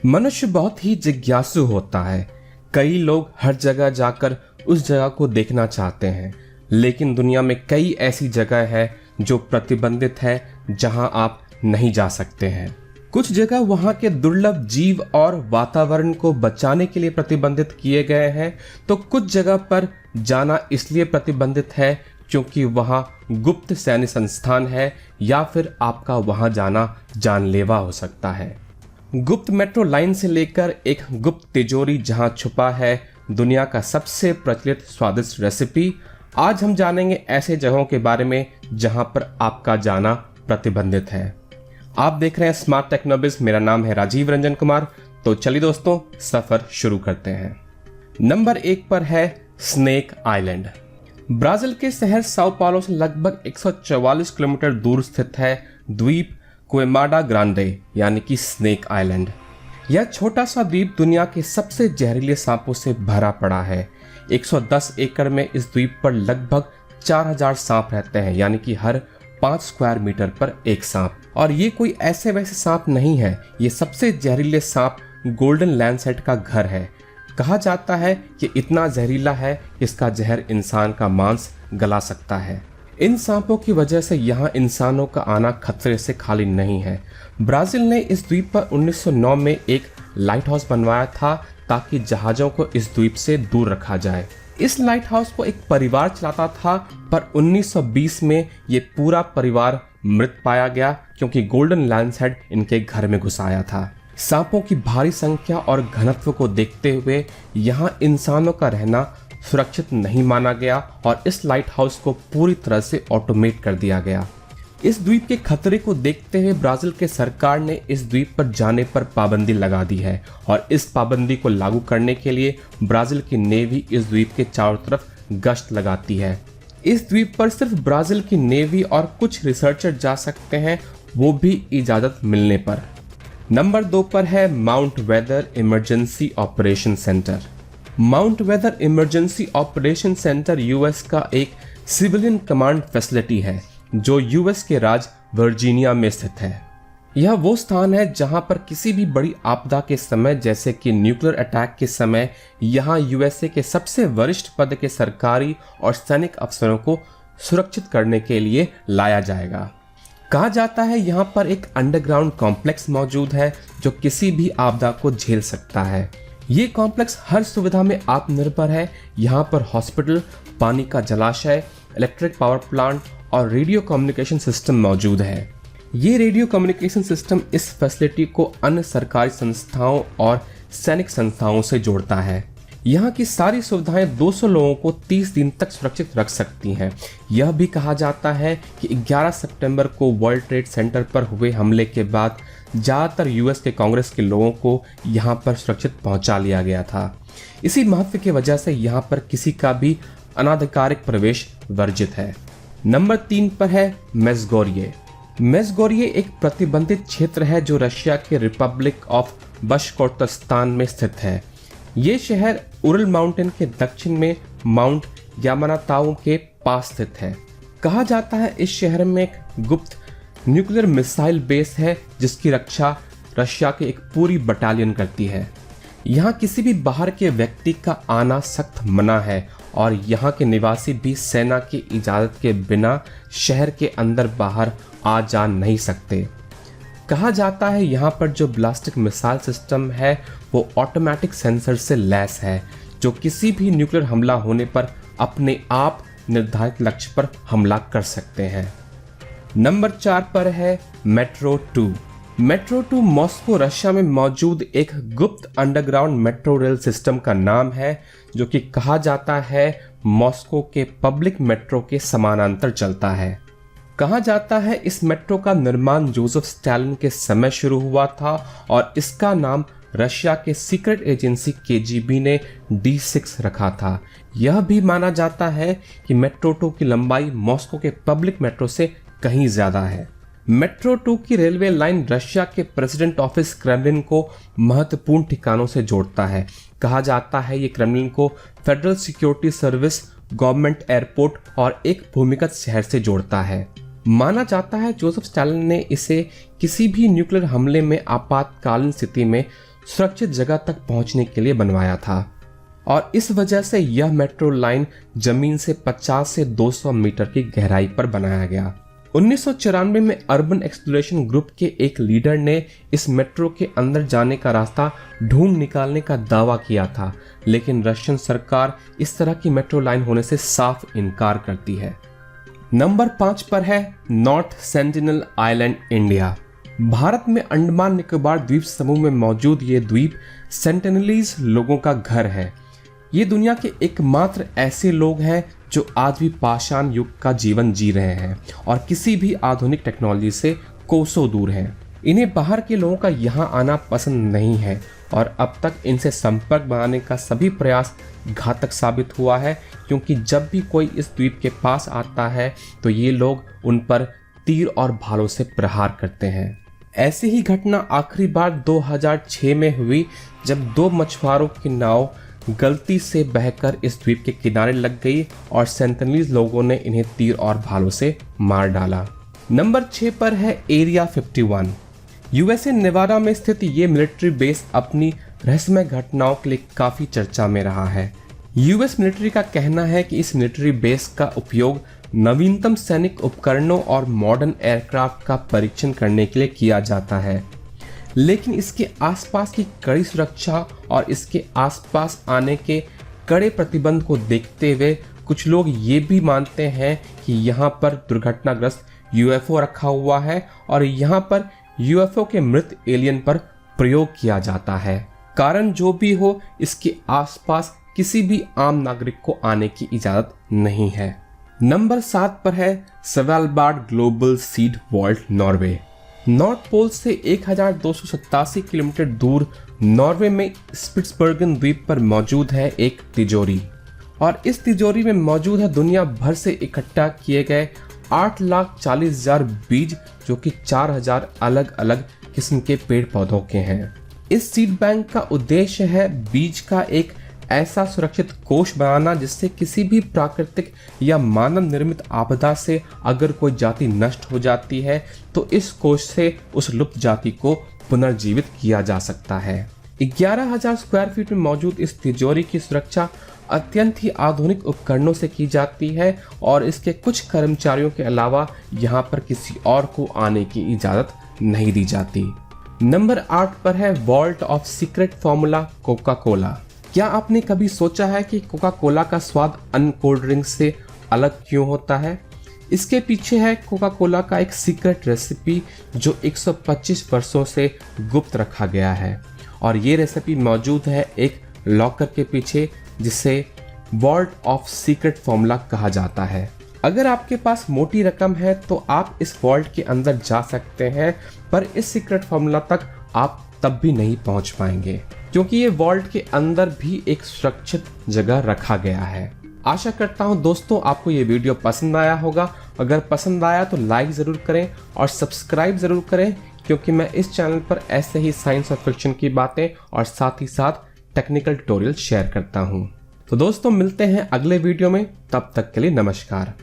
मनुष्य बहुत ही जिज्ञासु होता है। कई लोग हर जगह जाकर उस जगह को देखना चाहते हैं, लेकिन दुनिया में कई ऐसी जगह है जो प्रतिबंधित है, जहां आप नहीं जा सकते हैं। कुछ जगह वहां के दुर्लभ जीव और वातावरण को बचाने के लिए प्रतिबंधित किए गए हैं, तो कुछ जगह पर जाना इसलिए प्रतिबंधित है क्योंकि वहां गुप्त सैन्य संस्थान है, या फिर आपका वहां जाना जानलेवा हो सकता है। गुप्त मेट्रो लाइन से लेकर एक गुप्त तिजोरी जहां छुपा है दुनिया का सबसे प्रचलित स्वादिष्ट रेसिपी। आज हम जानेंगे ऐसे जगहों के बारे में जहां पर आपका जाना प्रतिबंधित है। आप देख रहे हैं स्मार्ट टेक्नोबिज। मेरा नाम है राजीव रंजन कुमार। तो चलिए दोस्तों, सफर शुरू करते हैं। नंबर 1 पर है स्नेक आइलैंड। ब्राजील के शहर साओ पाउलो से लगभग 144 किलोमीटर दूर स्थित है द्वीप क्वेमाडा ग्रांडे यानी कि स्नेक आइलैंड। यह छोटा सा द्वीप दुनिया के सबसे जहरीले सांपों से भरा पड़ा है। 110 एकड़ में इस द्वीप पर लगभग 4000 सांप रहते हैं, यानी कि हर 5 स्क्वायर मीटर पर एक सांप। और ये कोई ऐसे वैसे सांप नहीं है, ये सबसे जहरीले सांप गोल्डन लैंसेट का घर है। कहा जाता है कि इतना जहरीला है इसका जहर इंसान का मांस गला सकता है। इन सांपों की वजह से यहाँ इंसानों का आना खतरे से खाली नहीं है। ब्राजील ने इस द्वीप पर 1909 में एक लाइट हाउस बनवाया था ताकि जहाज़ों को इस द्वीप से दूर रखा जाए। इस लाइट हाउस को एक परिवार चलाता था, पर 1920 में ये पूरा परिवार मृत पाया गया क्योंकि गोल्डन लैंसहेड इनके घर में घुस आया था। सांपों की भारी संख्या और घनत्व को देखते हुए यहाँ इंसानों का रहना सुरक्षित नहीं माना गया और इस लाइट हाउस को पूरी तरह से ऑटोमेट कर दिया गया। इस द्वीप के खतरे को देखते हुए ब्राजील के सरकार ने इस द्वीप पर जाने पर पाबंदी लगा दी है, और इस पाबंदी को लागू करने के लिए ब्राजील की नेवी इस द्वीप के चारों तरफ गश्त लगाती है। इस द्वीप पर सिर्फ ब्राजील की नेवी और कुछ रिसर्चर जा सकते हैं, वो भी इजाजत मिलने पर। नंबर 2 पर है Mount Weather emergency operation centre. Mount Weather emergency operation centre US का एक सिविलियन कमांड फैसिलिटी है जो यूएस के राज्य वर्जीनिया में स्थित है। यह वो स्थान है जहां पर किसी भी बड़ी आपदा के समय, जैसे कि न्यूक्लियर अटैक के समय, यहां यूएसए के सबसे वरिष्ठ पद के सरकारी और सैनिक अफसरों को सुरक्षित करने के लिए लाया जाएगा। कहा जाता है यहाँ पर एक अंडरग्राउंड कॉम्प्लेक्स मौजूद है जो किसी भी आपदा को झेल सकता है। ये कॉम्प्लेक्स हर सुविधा में आत्मनिर्भर है। यहाँ पर हॉस्पिटल, पानी का जलाशय, इलेक्ट्रिक पावर प्लांट और रेडियो कम्युनिकेशन सिस्टम मौजूद है। ये रेडियो कम्युनिकेशन सिस्टम इस फैसिलिटी को अन्य सरकारी संस्थाओं और सैनिक संस्थाओं से जोड़ता है। यहाँ की सारी सुविधाएं 200 लोगों को 30 दिन तक सुरक्षित रख सकती हैं। यह भी कहा जाता है कि 11 सितंबर को वर्ल्ड ट्रेड सेंटर पर हुए हमले के बाद ज़्यादातर यूएस के कांग्रेस के लोगों को यहाँ पर सुरक्षित पहुँचा लिया गया था। इसी महत्व की वजह से यहाँ पर किसी का भी अनाधिकारिक प्रवेश वर्जित है। नंबर 3 पर है मेज़गोर्ये। मेज़गोर्ये एक प्रतिबंधित क्षेत्र है जो रशिया के रिपब्लिक ऑफ बशकोर्तस्तान में स्थित है। ये शहर उरल माउंटेन के दक्षिण में माउंट यामानाताउ के पास स्थित है। कहा जाता है इस शहर में एक गुप्त न्यूक्लियर मिसाइल बेस है जिसकी रक्षा रशिया की एक पूरी बटालियन करती है। यहाँ किसी भी बाहर के व्यक्ति का आना सख्त मना है और यहाँ के निवासी भी सेना की इजाज़त के बिना शहर के अंदर बाहर आ जा नहीं सकते। कहा जाता है यहाँ पर जो ब्लास्टिक मिसाइल सिस्टम है वो ऑटोमेटिक सेंसर से लैस है जो किसी भी न्यूक्लियर हमला होने पर अपने आप निर्धारित लक्ष्य पर हमला कर सकते हैं। नंबर 4 पर है मेट्रो 2। मेट्रो 2 मॉस्को रशिया में मौजूद एक गुप्त अंडरग्राउंड मेट्रो रेल सिस्टम का नाम है जो कि कहा जाता है मॉस्को के पब्लिक मेट्रो के समानांतर चलता है। कहा जाता है इस मेट्रो का निर्माण जोसेफ स्टालिन के समय शुरू हुआ था और इसका नाम रशिया के सीक्रेट एजेंसी केजीबी ने D6 रखा था। यह भी माना जाता है कि मेट्रो 2 की लंबाई मॉस्को के पब्लिक मेट्रो से कहीं ज्यादा है। मेट्रो 2 की रेलवे लाइन रशिया के प्रेसिडेंट ऑफिस क्रेमलिन को महत्वपूर्ण ठिकानों से जोड़ता है। कहा जाता है ये क्रेमलिन को federal security service, government airport और एक भूमिगत शहर से जोड़ता है। माना जाता है जोसेफ स्टालिन ने इसे किसी भी न्यूक्लियर हमले में आपातकालीन स्थिति में सुरक्षित जगह तक पहुंचने के लिए बनवाया था और इस वजह से यह मेट्रो लाइन जमीन से 50 से 200 मीटर की गहराई पर बनाया गया। 1994 में अर्बन एक्सप्लोरेशन ग्रुप के एक लीडर ने इस मेट्रो के अंदर जाने का रास्ता ढूंढ निकालने का दावा किया था, लेकिन रशियन सरकार इस तरह की मेट्रो लाइन होने से साफ इनकार करती है। नंबर 5 पर है north sentinel island, India. Bharat में अंडमान निकोबार द्वीप समूह में मौजूद ये द्वीप सेंटिनलीज लोगों का घर है। ये दुनिया के एकमात्र ऐसे लोग हैं जो आज भी पाषाण युग का जीवन जी रहे हैं और किसी भी आधुनिक टेक्नोलॉजी से कोसों दूर हैं। इन्हें बाहर के लोगों का यहाँ आना पसंद नहीं है और अब तक इनसे संपर्क बनाने का सभी प्रयास घातक साबित हुआ है, क्योंकि जब भी कोई इस द्वीप के पास आता है तो ये लोग उन पर तीर और भालों से प्रहार करते हैं। ऐसी ही घटना आखिरी बार 2006 में हुई, जब 2 मछुआरों की नाव गलती से बहकर इस द्वीप के किनारे लग गई और सेंटिनलीज लोगों ने इन्हें तीर और भालों से मार डाला। नंबर 6 पर है एरिया 51। यूएसए नेवाडा में स्थित ये मिलिट्री बेस अपनी रहस्यमय घटनाओं के लिए काफी चर्चा में रहा है। यूएस मिलिट्री का कहना है कि इस मिलिट्री बेस का उपयोग नवीनतम सैनिक उपकरणों और मॉडर्न एयरक्राफ्ट का परीक्षण करने के लिए किया जाता है, लेकिन इसके आसपास की कड़ी सुरक्षा और इसके आसपास आने के कड़े प्रतिबंध को देखते हुए कुछ लोग ये भी मानते हैं कि यहाँ पर दुर्घटनाग्रस्त यूएफओ रखा हुआ है और यहाँ पर यूएफओ के मृत एलियन पर प्रयोग किया जाता है। कारण जो भी हो, इसके आसपास किसी भी आम नागरिक को आने की इजाजत नहीं है। नंबर 7 पर है Svalbard global seed vault, Norway. North pole से 1287 किलोमीटर दूर नॉर्वे में स्पिट्सबर्गन द्वीप पर मौजूद है एक तिजोरी, और इस तिजोरी में मौजूद है दुनिया भर से इकट्ठा किए गए 8,40,000 बीज, जो कि 4,000 अलग अलग किस्म के पेड़ पौधों के हैं। इस सीड बैंक का उद्देश्य है बीज का एक ऐसा सुरक्षित कोष बनाना जिससे किसी भी प्राकृतिक या मानव निर्मित आपदा से अगर कोई जाति नष्ट हो जाती है तो इस कोष से उस लुप्त जाति को पुनर्जीवित किया जा सकता है। 11,000 स्क्वायर फीट में मौजूद इस तिजोरी की सुरक्षा अत्यंत ही आधुनिक उपकरणों से की जाती है और इसके कुछ कर्मचारियों के अलावा यहाँ पर किसी और को आने की इजाजत नहीं दी जाती। नंबर 8 पर है vault of secret formula, Coca Cola. क्या आपने कभी सोचा है कि कोका कोला का स्वाद अन्य कोल्ड ड्रिंक से अलग क्यों होता है? इसके पीछे है कोका कोला का एक सीक्रेट रेसिपी जो 125 वर्षों से गुप्त रखा गया है, और ये रेसिपी मौजूद है एक लॉकर के पीछे जिसे वॉल्ट ऑफ सीक्रेट फॉर्मूला कहा जाता है। अगर आपके पास मोटी रकम है तो आप इस वॉल्ट के अंदर जा सकते हैं, पर इस सीक्रेट फॉर्मूला तक आप तब भी नहीं पहुंच पाएंगे क्योंकि ये वॉल्ट के अंदर भी एक सुरक्षित जगह रखा गया है। आशा करता हूं दोस्तों आपको ये वीडियो पसंद आया होगा। अगर पसंद आया तो लाइक ज़रूर करें और सब्सक्राइब ज़रूर करें, क्योंकि मैं इस चैनल पर ऐसे ही साइंस और फिक्शन की बातें और साथ ही साथ टेक्निकल ट्यूटोरियल शेयर करता हूं। तो दोस्तों मिलते हैं अगले वीडियो में, तब तक के लिए नमस्कार।